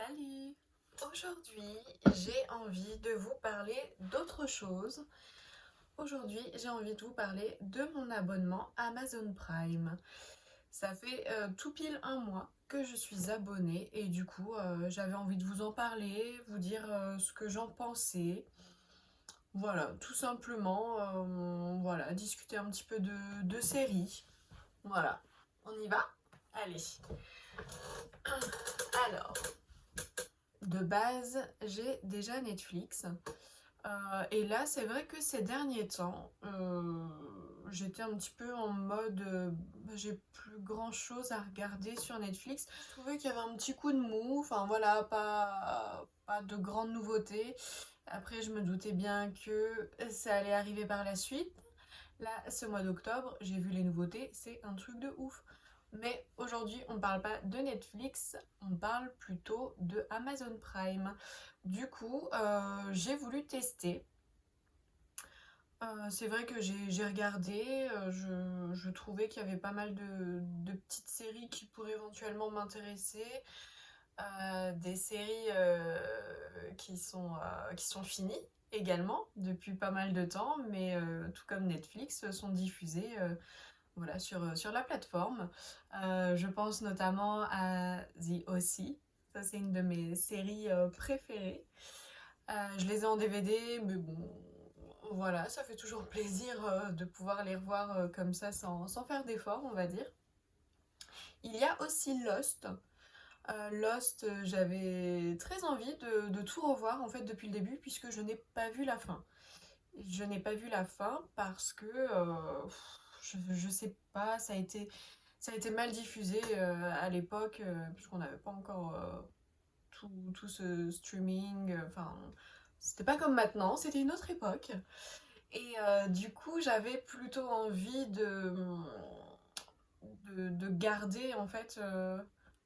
Salut! Aujourd'hui, j'ai envie de vous parler d'autre chose. Aujourd'hui, j'ai envie de vous parler de mon abonnement Amazon Prime. Ça fait tout pile un mois que je suis abonnée et du coup, j'avais envie de vous en parler, vous dire ce que j'en pensais. Voilà, tout simplement, voilà, discuter un petit peu de séries. Voilà, on y va? Allez. Alors, de base, j'ai déjà Netflix. Et là, c'est vrai que ces derniers temps, j'étais un petit peu en mode j'ai plus grand chose à regarder sur Netflix. Je trouvais qu'il y avait un petit coup de mou, enfin voilà, pas de grandes nouveautés. Après, je me doutais bien que ça allait arriver par la suite. Là, ce mois d'octobre, j'ai vu les nouveautés, c'est un truc de ouf. Mais aujourd'hui, on ne parle pas de Netflix, on parle plutôt de Amazon Prime. Du coup, j'ai voulu tester. C'est vrai que j'ai regardé, je trouvais qu'il y avait pas mal de petites séries qui pourraient éventuellement m'intéresser. Des séries qui sont finies également depuis pas mal de temps, mais tout comme Netflix, sont diffusées voilà, sur la plateforme. Je pense notamment à The O.C. Ça, c'est une de mes séries préférées. Je les ai en DVD, mais bon, voilà, ça fait toujours plaisir de pouvoir les revoir comme ça sans faire d'effort, on va dire. Il y a aussi Lost. Lost, j'avais très envie de tout revoir en fait depuis le début puisque je n'ai pas vu la fin. Je n'ai pas vu la fin parce que je sais pas, ça a été mal diffusé à l'époque puisqu'on n'avait pas encore tout ce streaming. Enfin, c'était pas comme maintenant, c'était une autre époque. Et du coup, j'avais plutôt envie de garder en fait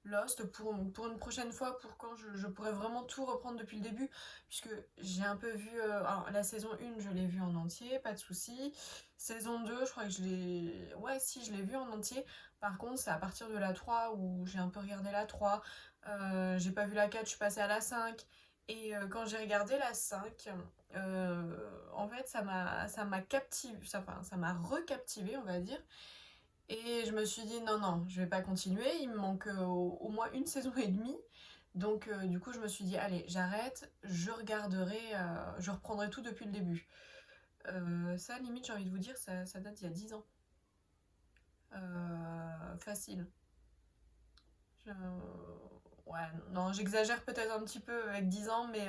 Lost pour une prochaine fois, pour quand je pourrais vraiment tout reprendre depuis le début, puisque j'ai un peu vu, alors la saison 1 je l'ai vue en entier, pas de souci. Saison 2 je crois que je l'ai, ouais si je l'ai vue en entier, par contre c'est à partir de la 3 où j'ai un peu regardé la 3. J'ai pas vu la 4, je suis passée à la 5, et quand j'ai regardé la 5, en fait ça m'a captivé, ça m'a recaptivé on va dire, et je me suis dit non, non, je vais pas continuer, il me manque au moins une saison et demie. Donc du coup je me suis dit allez, j'arrête, je regarderai, je reprendrai tout depuis le début. Ça limite j'ai envie de vous dire, ça date d'il y a 10 ans. Facile. Je- Ouais, non, j'exagère peut-être un petit peu avec 10 ans, mais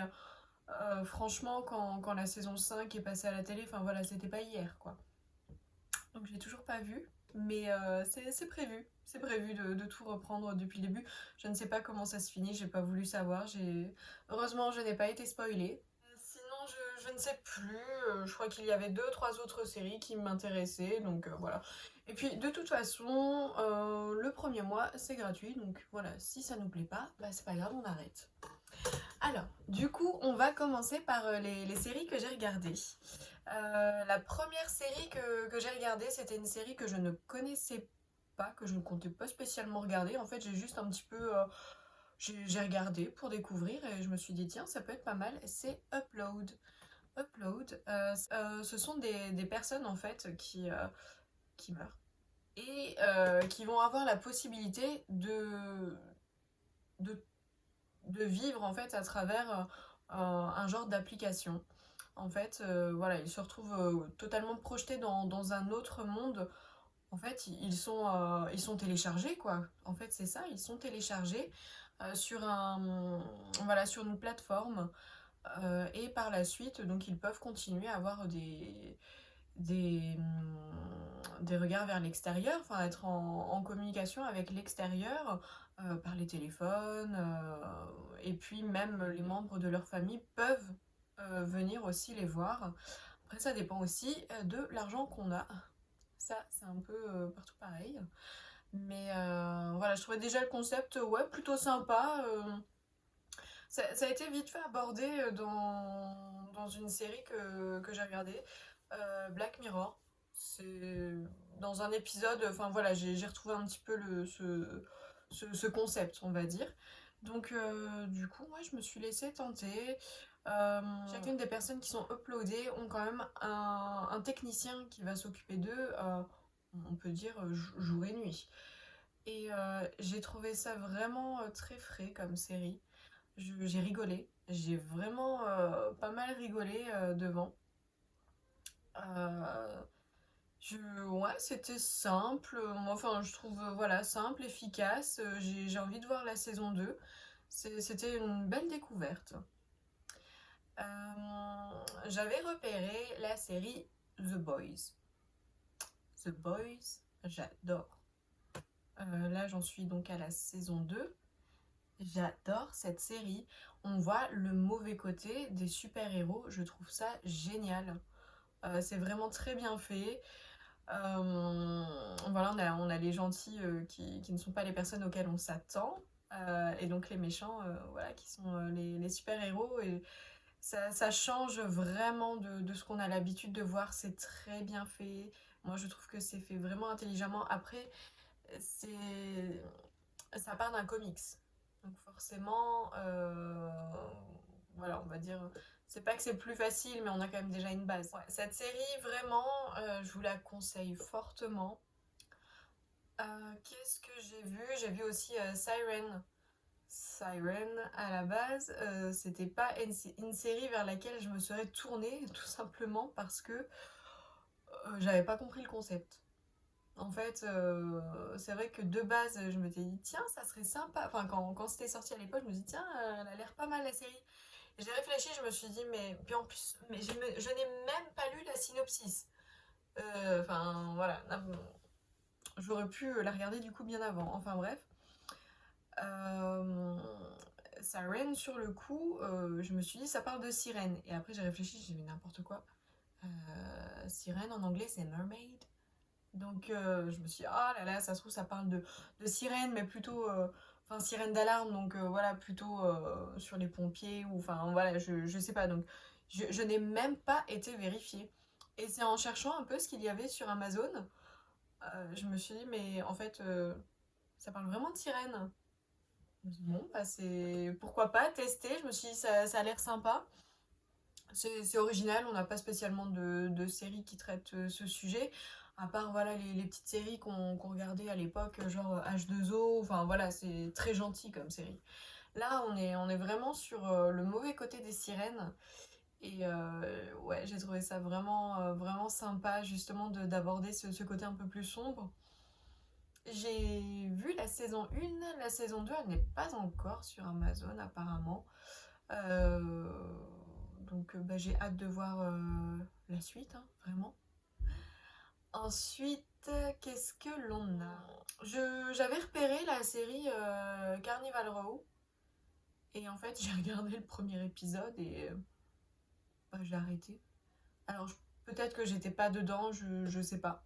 franchement quand la saison 5 est passée à la télé, enfin voilà, c'était pas hier quoi. Donc j'ai toujours pas vu, mais c'est prévu. C'est prévu de tout reprendre depuis le début. Je ne sais pas comment ça se finit, j'ai pas voulu savoir. Heureusement, je n'ai pas été spoilée. Sinon, je ne sais plus. Je crois qu'il y avait deux, trois autres séries qui m'intéressaient, donc voilà. Et puis, de toute façon, le premier mois, c'est gratuit, donc voilà. Si ça nous plaît pas, bah c'est pas grave, on arrête. Alors, du coup, on va commencer par les séries que j'ai regardées. La première série que j'ai regardée, c'était une série que je ne connaissais pas, que je ne comptais pas spécialement regarder. En fait, j'ai juste un petit peu... j'ai regardé pour découvrir et je me suis dit, tiens, ça peut être pas mal. C'est Upload. Upload, ce sont des personnes en fait qui meurent et qui vont avoir la possibilité de, de vivre en fait à travers un genre d'application. En fait, voilà, ils se retrouvent totalement projetés dans un autre monde. En fait, ils sont téléchargés, quoi. En fait, c'est ça, ils sont téléchargés sur voilà, sur une plateforme. Et par la suite, donc, ils peuvent continuer à avoir des regards vers l'extérieur, enfin, être en communication avec l'extérieur par les téléphones. Et puis, même les membres de leur famille peuvent venir aussi les voir. Après, ça dépend aussi de l'argent qu'on a. Ça, c'est un peu partout pareil. Mais voilà, je trouvais déjà le concept ouais, plutôt sympa. Ça a été vite fait abordé dans une série que j'ai regardée, Black Mirror. C'est dans un épisode, enfin voilà, j'ai retrouvé un petit peu ce concept, on va dire. Donc du coup, moi je me suis laissée tenter. Chacune des personnes qui sont uploadées ont quand même un technicien qui va s'occuper d'eux, on peut dire jour et nuit. Et j'ai trouvé ça vraiment très frais comme série. J'ai rigolé, j'ai vraiment pas mal rigolé devant. Euh, ouais, c'était simple. Moi, enfin, je trouve, voilà, simple, efficace. J'ai envie de voir la saison 2. C'était une belle découverte. J'avais repéré la série The Boys. The Boys, j'adore. Là, j'en suis donc à la saison 2. J'adore cette série. On voit le mauvais côté des super-héros. Je trouve ça génial. C'est vraiment très bien fait. Voilà, on a les gentils qui ne sont pas les personnes auxquelles on s'attend. Et donc les méchants, voilà, qui sont les super-héros. Et ça change vraiment de ce qu'on a l'habitude de voir. C'est très bien fait. Moi, je trouve que c'est fait vraiment intelligemment. Après, c'est ça part d'un comics. Donc forcément, voilà, on va dire, c'est pas que c'est plus facile, mais on a quand même déjà une base. Ouais, cette série, vraiment, je vous la conseille fortement. Qu'est-ce que j'ai vu? J'ai vu aussi Siren. Siren, à la base, c'était pas une série vers laquelle je me serais tournée, tout simplement parce que j'avais pas compris le concept. En fait, c'est vrai que de base, je me suis dit, tiens, ça serait sympa. Enfin, quand c'était sorti à l'époque, je me suis dit, tiens, elle a l'air pas mal la série. Et j'ai réfléchi, je me suis dit, mais. Puis en plus, mais je n'ai même pas lu la synopsis. Enfin, voilà. J'aurais pu la regarder du coup bien avant. Enfin, bref. Euh, Siren, sur le coup, je me suis dit, ça parle de sirène. Et après, j'ai réfléchi, j'ai dit, mais n'importe quoi. Sirène en anglais, c'est mermaid. Donc je me suis dit, ah là là, ça se trouve, ça parle de sirène, mais plutôt, enfin, sirène d'alarme, donc voilà, plutôt sur les pompiers, ou enfin, voilà, je sais pas. Donc je n'ai même pas été vérifiée. Et c'est en cherchant un peu ce qu'il y avait sur Amazon, je me suis dit, mais en fait, ça parle vraiment de sirène. Je me suis dit, bon, bah c'est. Pourquoi pas tester? Je me suis dit, ça a l'air sympa. C'est original, on n'a pas spécialement de série qui traite ce sujet, à part voilà les petites séries qu'on regardait à l'époque, genre H2O, enfin voilà, c'est très gentil comme série. Là, on est vraiment sur le mauvais côté des sirènes, et ouais, j'ai trouvé ça vraiment, vraiment sympa justement d'aborder ce côté un peu plus sombre. J'ai vu la saison 1, la saison 2, elle n'est pas encore sur Amazon apparemment. Euh, donc bah, j'ai hâte de voir la suite, hein, vraiment. Ensuite, qu'est-ce que l'on a? J'avais repéré la série Carnival Row. Et en fait, j'ai regardé le premier épisode et bah, j'ai arrêté. Alors peut-être que j'étais pas dedans, je sais pas.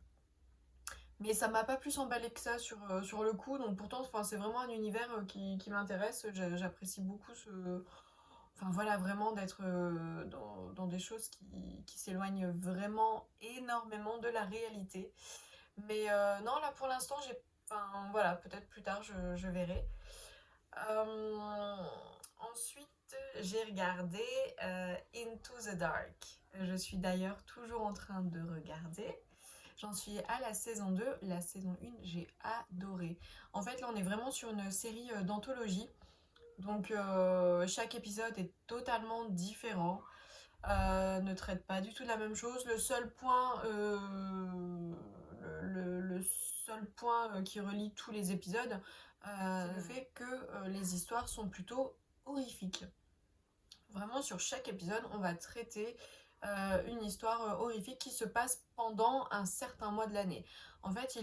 Mais ça m'a pas plus emballé que ça sur le coup. Donc pourtant, c'est vraiment un univers qui m'intéresse. J'apprécie beaucoup ce, enfin voilà, vraiment d'être dans des choses qui s'éloignent vraiment énormément de la réalité. Mais non, là pour l'instant, j'ai. Enfin voilà, peut-être plus tard je verrai. Euh, Ensuite, j'ai regardé Into the Dark. Je suis d'ailleurs toujours en train de regarder. J'en suis à la saison 2. La saison 1, j'ai adoré. En fait, là, on est vraiment sur une série d'anthologie. Donc chaque épisode est totalement différent, ne traite pas du tout de la même chose. Le seul point, le seul point qui relie tous les épisodes, c'est le fait que les histoires sont plutôt horrifiques. Vraiment sur chaque épisode, on va traiter une histoire horrifique qui se passe pendant un certain mois de l'année. En fait,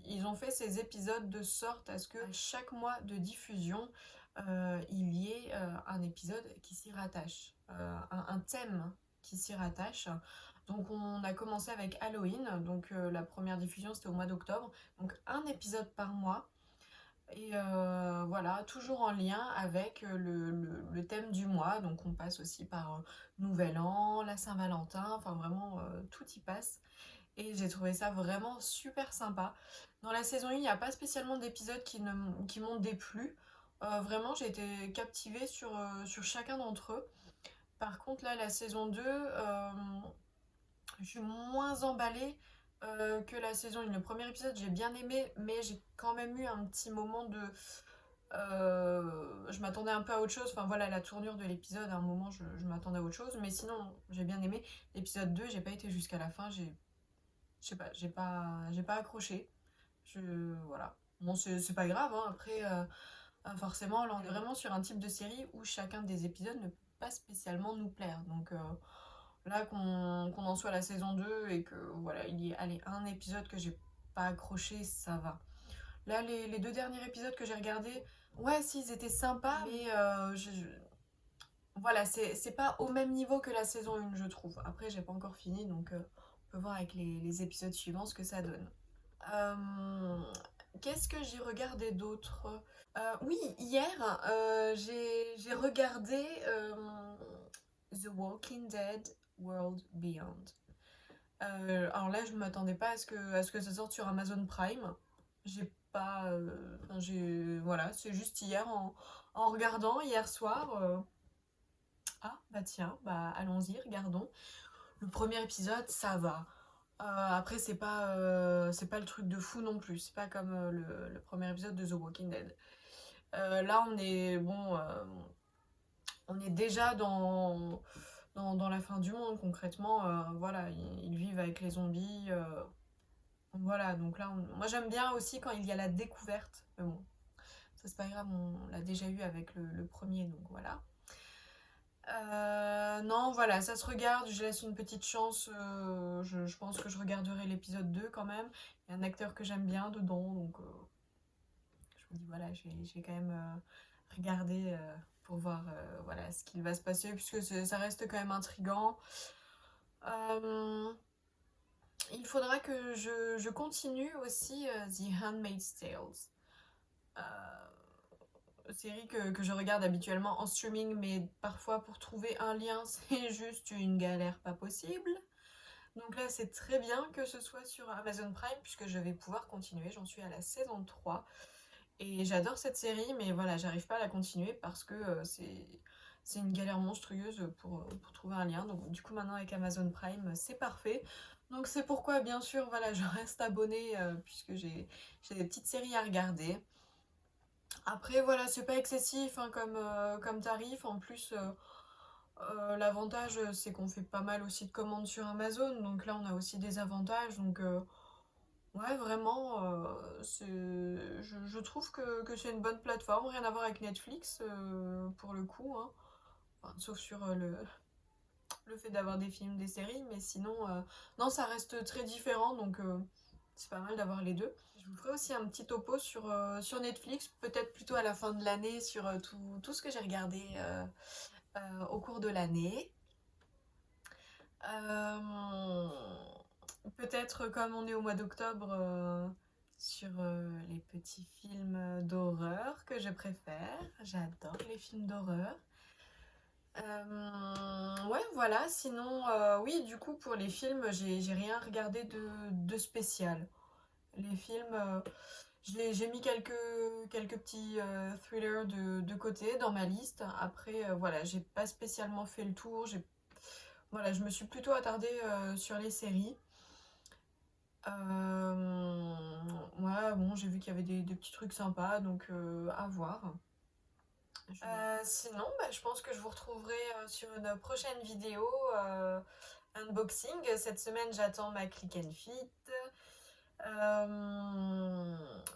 ils ont fait ces épisodes de sorte à ce que chaque mois de diffusion, il y ait un épisode qui s'y rattache, un thème qui s'y rattache. Donc on a commencé avec Halloween, donc la première diffusion c'était au mois d'octobre, donc un épisode par mois. Et voilà, toujours en lien avec le thème du mois. Donc on passe aussi par Nouvel An, la Saint-Valentin, enfin vraiment tout y passe. Et j'ai trouvé ça vraiment super sympa. Dans la saison 1, il n'y a pas spécialement d'épisodes qui m'ont déplu. Vraiment, j'ai été captivée sur chacun d'entre eux. Par contre, là, la saison 2, je suis moins emballée que la saison 1. Le premier épisode, j'ai bien aimé, mais j'ai quand même eu un petit moment de... je m'attendais un peu à autre chose. Enfin voilà, la tournure de l'épisode, à un moment, je m'attendais à autre chose. Mais sinon, j'ai bien aimé. L'épisode 2, j'ai pas été jusqu'à la fin. Je sais pas, j'ai pas accroché. Voilà. Bon, c'est pas grave, hein. Après, forcément, là, on est vraiment sur un type de série où chacun des épisodes ne peut pas spécialement nous plaire. Donc là, qu'on en soit à la saison 2 et que voilà, il y ait allez, un épisode que j'ai pas accroché, ça va. Là, les deux derniers épisodes que j'ai regardés, ouais, si, ils étaient sympas, mais voilà, c'est pas au même niveau que la saison 1, je trouve. Après, j'ai pas encore fini, donc on peut voir avec les épisodes suivants ce que ça donne. Euh, Qu'est-ce que j'ai regardé d'autre? Oui, hier, j'ai regardé The Walking Dead World Beyond. Alors là, je ne m'attendais pas à ce que ça sorte sur Amazon Prime. J'ai pas. Enfin, voilà, c'est juste hier en regardant, hier soir. Ah, bah tiens, bah allons-y, regardons. Le premier épisode, ça va. Après, c'est pas le truc de fou non plus. C'est pas comme le premier épisode de The Walking Dead. Là, on est déjà dans la fin du monde, concrètement. Voilà, ils vivent avec les zombies. Voilà, donc là, moi j'aime bien aussi quand il y a la découverte. Mais bon, ça c'est pas grave, on l'a déjà eu avec le premier, donc voilà. Non, voilà, ça se regarde, je laisse une petite chance. Je pense que je regarderai l'épisode 2 quand même. Il y a un acteur que j'aime bien dedans, donc je me dis, voilà, je vais quand même regarder pour voir voilà, ce qu'il va se passer, puisque ça reste quand même intriguant. Euh, il faudra que je continue aussi The Handmaid's Tales. Série que je regarde habituellement en streaming, mais parfois pour trouver un lien, c'est juste une galère pas possible. Donc là, c'est très bien que ce soit sur Amazon Prime, puisque je vais pouvoir continuer. J'en suis à la saison 3. Et j'adore cette série, mais voilà, j'arrive pas à la continuer parce que c'est une galère monstrueuse pour trouver un lien. Donc du coup, maintenant avec Amazon Prime, c'est parfait. Donc c'est pourquoi, bien sûr, voilà, je reste abonnée puisque j'ai des petites séries à regarder. Après, voilà, c'est pas excessif hein, comme tarif. En plus, l'avantage, c'est qu'on fait pas mal aussi de commandes sur Amazon. Donc là, on a aussi des avantages. Donc, ouais, vraiment, je trouve que c'est une bonne plateforme. Rien à voir avec Netflix, pour le coup. Hein. Enfin, sauf sur le fait d'avoir des films, des séries. Mais sinon, non, ça reste très différent. Donc, c'est pas mal d'avoir les deux. Je vous ferai aussi un petit topo sur Netflix, peut-être plutôt à la fin de l'année, sur tout ce que j'ai regardé au cours de l'année. Euh, Peut-être comme on est au mois d'octobre, sur les petits films d'horreur que je préfère. J'adore les films d'horreur. Ouais, voilà. Sinon, oui, du coup, pour les films, j'ai rien regardé de spécial. Les films, j'ai mis quelques petits thrillers de côté dans ma liste. Après, voilà, j'ai pas spécialement fait le tour. Voilà, je me suis plutôt attardée sur les séries. Ouais, bon, j'ai vu qu'il y avait des petits trucs sympas, donc à voir. Sinon, bah, je pense que je vous retrouverai sur une prochaine vidéo unboxing. Cette semaine, j'attends ma Click and Fit.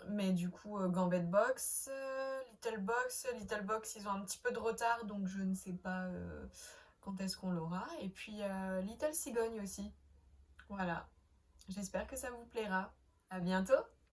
Mais du coup, Gambit Box, Little Box, ils ont un petit peu de retard, donc je ne sais pas quand est-ce qu'on l'aura. Et puis Little Cigogne aussi. Voilà. J'espère que ça vous plaira. À bientôt!